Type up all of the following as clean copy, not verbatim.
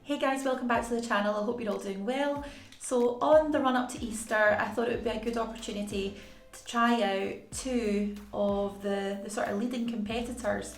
Hey guys, welcome back to the channel. I hope you're all doing well. So on the run up to Easter, I thought it would be a good opportunity to try out two of the sort of leading competitors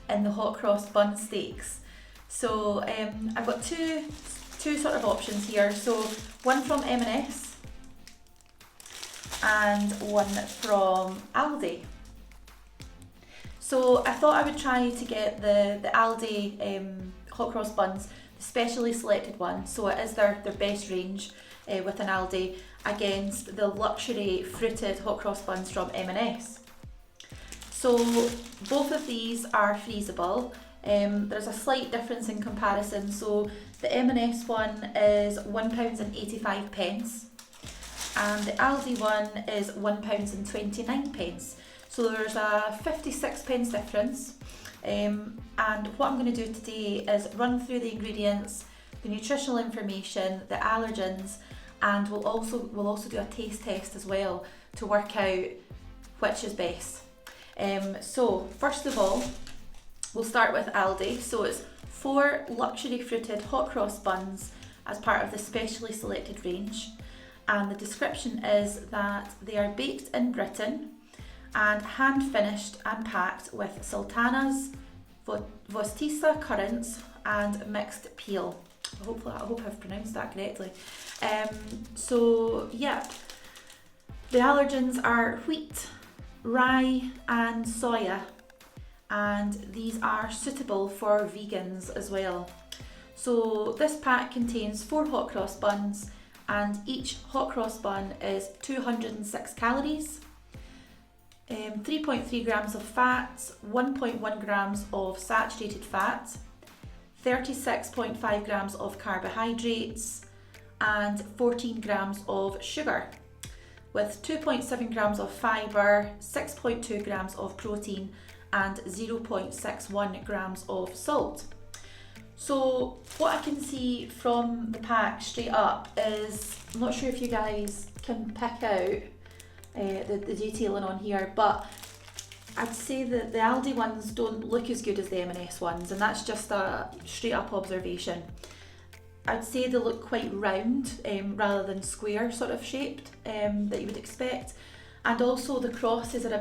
in the Hot Cross Bun Stakes. So I've got two sort of options here. So one from M&S and one from ALDI. So I thought I would try to get the ALDI Hot Cross buns, the specially selected one, so it is their best range with an ALDI, against the luxury fruited Hot Cross buns from M&S. So both of these are freezable. There's a slight difference in comparison. So the M&S one is £1.85 and the ALDI one is £1.29. So there's a 56p difference. And what I'm going to do today is run through the ingredients, the nutritional information, the allergens, and we'll also do a taste test as well to work out which is best. So first of all, we'll start with ALDI. So it's 4 luxury fruited hot cross buns as part of the specially selected range, and the description is that they are baked in Britain and hand finished and packed with sultanas, Vostisa currants and mixed peel. I hope I've pronounced that correctly. So yeah, the allergens are wheat, rye and soya, and these are suitable for vegans as well. So this pack contains 4 hot cross buns, and each hot cross bun is 206 calories. 3.3 grams of fat, 1.1 grams of saturated fat, 36.5 grams of carbohydrates, and 14 grams of sugar, with 2.7 grams of fibre, 6.2 grams of protein, and 0.61 grams of salt. So what I can see from the pack straight up is, I'm not sure if you guys can pick out the detailing on here, but I'd say that the ALDI ones don't look as good as the M&S ones, and that's just a straight up observation. I'd say they look quite round rather than square sort of shaped that you would expect, and also the crosses are a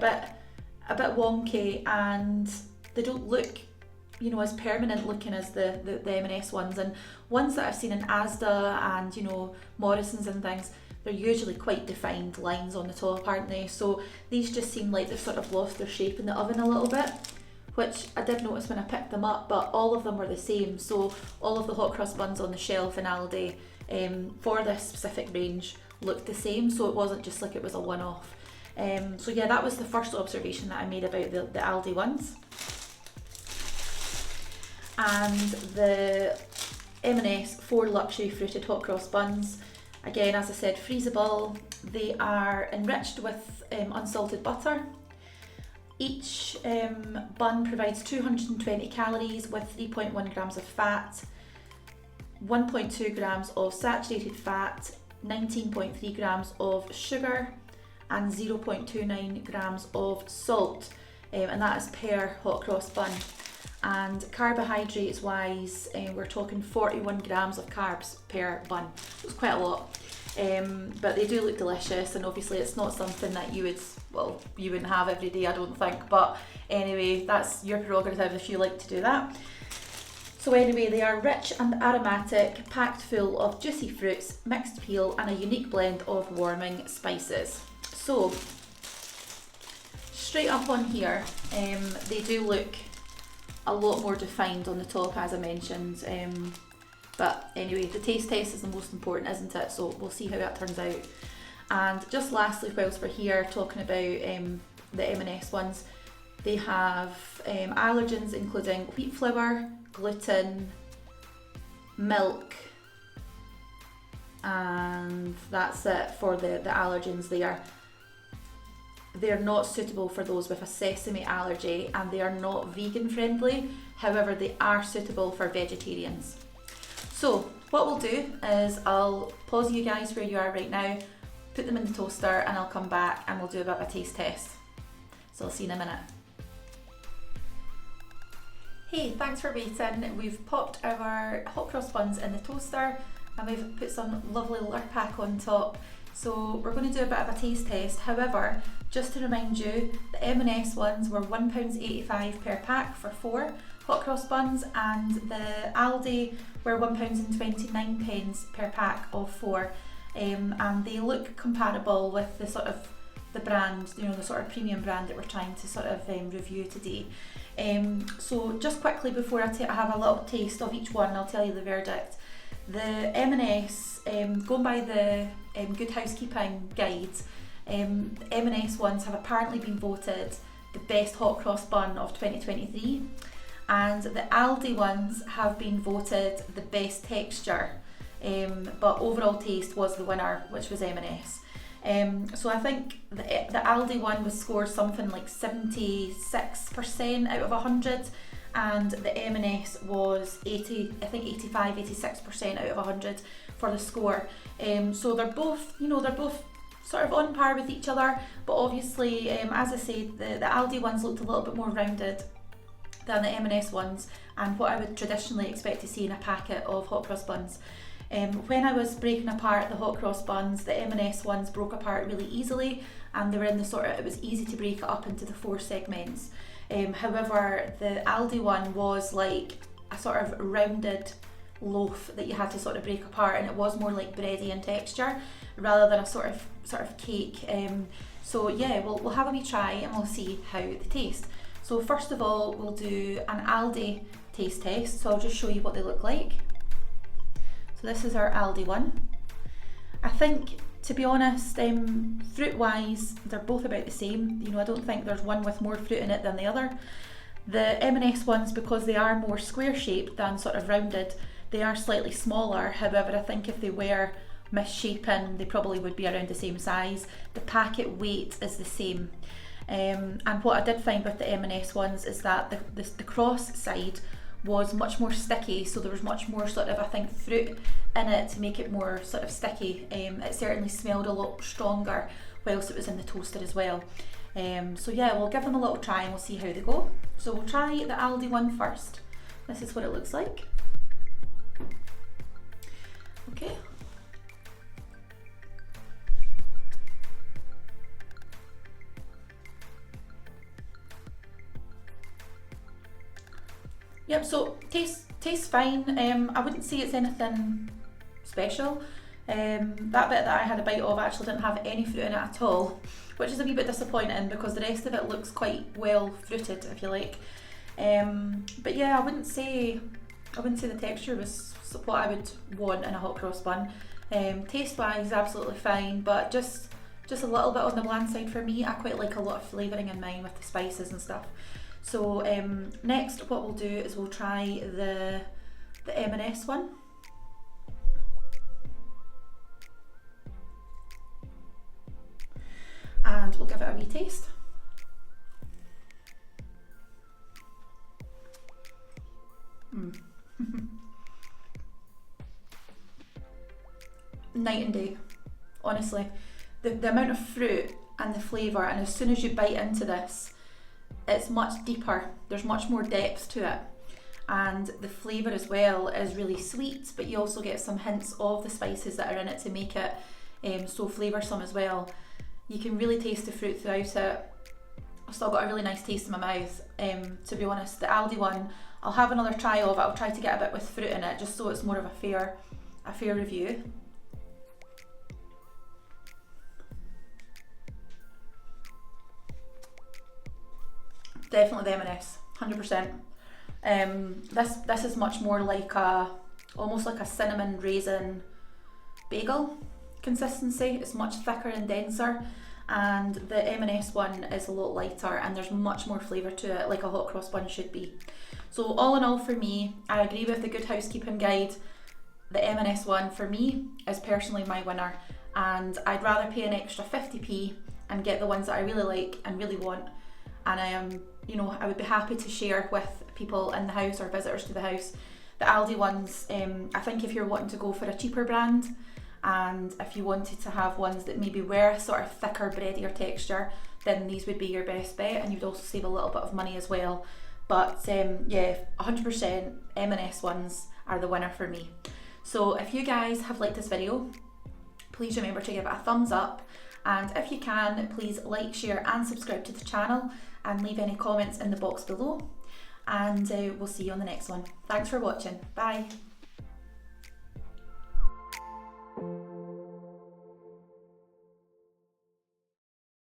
bit wonky, and they don't look, you know, as permanent looking as the M&S ones. And ones that I've seen in Asda and, you know, Morrison's and things, they're usually quite defined lines on the top, aren't they? So these just seem like they've sort of lost their shape in the oven a little bit, which I did notice when I picked them up, but all of them were the same. So all of the hot cross buns on the shelf in ALDI for this specific range looked the same, so it wasn't just like it was a one-off. So yeah, that was the first observation that I made about the ALDI ones. And the M&S 4 luxury fruited hot cross buns, again, as I said, freezable. They are enriched with unsalted butter. Each bun provides 220 calories with 3.1 grams of fat, 1.2 grams of saturated fat, 19.3 grams of sugar, and 0.29 grams of salt, and that is per hot cross bun. And carbohydrates wise, we're talking 41 grams of carbs per bun. It's quite a lot, but they do look delicious, and obviously it's not something that you wouldn't have every day, I don't think, but anyway, that's your prerogative if you like to do that. So anyway, they are rich and aromatic, packed full of juicy fruits, mixed peel, and a unique blend of warming spices. So straight up on here, they do look a lot more defined on the top, as I mentioned, but anyway, the taste test is the most important, isn't it? So we'll see how that turns out. And just lastly, whilst we're here talking about the M&S ones, they have allergens including wheat flour, gluten, milk, and that's it for the allergens there. They're not suitable for those with a sesame allergy, and they are not vegan friendly. However, they are suitable for vegetarians. So what we'll do is I'll pause you guys where you are right now, put them in the toaster, and I'll come back and we'll do a bit of a taste test. So I'll see you in a minute. Hey, thanks for waiting. We've popped our hot cross buns in the toaster and we've put some lovely Lurpak on top. So we're going to do a bit of a taste test. However, just to remind you, the M&S ones were £1.85 per pack for 4 hot cross buns, and the ALDI were £1.29 per pack of 4. And they look comparable with the sort of the brand, you know, the sort of premium brand that we're trying to sort of review today. So just quickly before I have a little taste of each one, I'll tell you the verdict. The M&S, going by the Good Housekeeping guide, the M&S ones have apparently been voted the best hot cross bun of 2023, and the ALDI ones have been voted the best texture, but overall taste was the winner, which was M&S. So I think the ALDI one was scored something like 76% out of 100, and the M&S was 86% out of 100 for the score. So they're both sort of on par with each other, but obviously, as I said, the ALDI ones looked a little bit more rounded than the M&S ones, and what I would traditionally expect to see in a packet of hot cross buns. When I was breaking apart the hot cross buns, the M&S ones broke apart really easily, and they were in the sort of, it was easy to break it up into the 4 segments. However, the ALDI one was like a sort of rounded loaf that you had to sort of break apart, and it was more like bready in texture rather than a sort of cake. So yeah, we'll have a wee try and we'll see how they taste. So first of all, we'll do an ALDI taste test. So I'll just show you what they look like. So this is our ALDI one. I think, to be honest, fruit wise, they're both about the same. You know, I don't think there's one with more fruit in it than the other. The M&S ones, because they are more square shaped than sort of rounded, they are slightly smaller. However, I think if they were misshapen, they probably would be around the same size. The packet weight is the same. And what I did find with the M&S ones is that the cross side was much more sticky, so there was much more sort of, I think, fruit in it to make it more sort of sticky. It certainly smelled a lot stronger whilst it was in the toaster as well. So yeah, we'll give them a little try and we'll see how they go. So we'll try the ALDI one first. This is what it looks like. Okay. Yep, so tastes fine. I wouldn't say it's anything special. That bit that I had a bite of actually didn't have any fruit in it at all, which is a wee bit disappointing because the rest of it looks quite well fruited, if you like. But yeah, I wouldn't say the texture was what I would want in a hot cross bun. Taste wise, absolutely fine, but just a little bit on the bland side for me. I quite like a lot of flavouring in mine with the spices and stuff. So next what we'll do is we'll try the M&S one. And we'll give it a wee taste. Night and day, honestly. The amount of fruit and the flavour, and as soon as you bite into this, it's much deeper, there's much more depth to it, and the flavour as well is really sweet, but you also get some hints of the spices that are in it to make it so flavoursome as well. You can really taste the fruit throughout it. I've still got a really nice taste in my mouth. To be honest, the ALDI one, I'll have another try of it. I'll try to get a bit with fruit in it just so it's more of a fair review. Definitely the M&S, 100%. This is much more like almost like a cinnamon raisin bagel consistency. It's much thicker and denser, and the M&S one is a lot lighter and there's much more flavour to it, like a hot cross bun should be. So all in all, for me, I agree with the Good Housekeeping guide. The M&S one for me is personally my winner, and I'd rather pay an extra 50p and get the ones that I really like and really want. And I would be happy to share with people in the house or visitors to the house. The ALDI ones, I think if you're wanting to go for a cheaper brand, and if you wanted to have ones that maybe were sort of thicker, breadier texture, then these would be your best bet, and you'd also save a little bit of money as well. but yeah, 100% M&S ones are the winner for me. So if you guys have liked this video, please remember to give it a thumbs up, and if you can, please like, share and subscribe to the channel, and leave any comments in the box below, and we'll see you on the next one. Thanks for watching. Bye.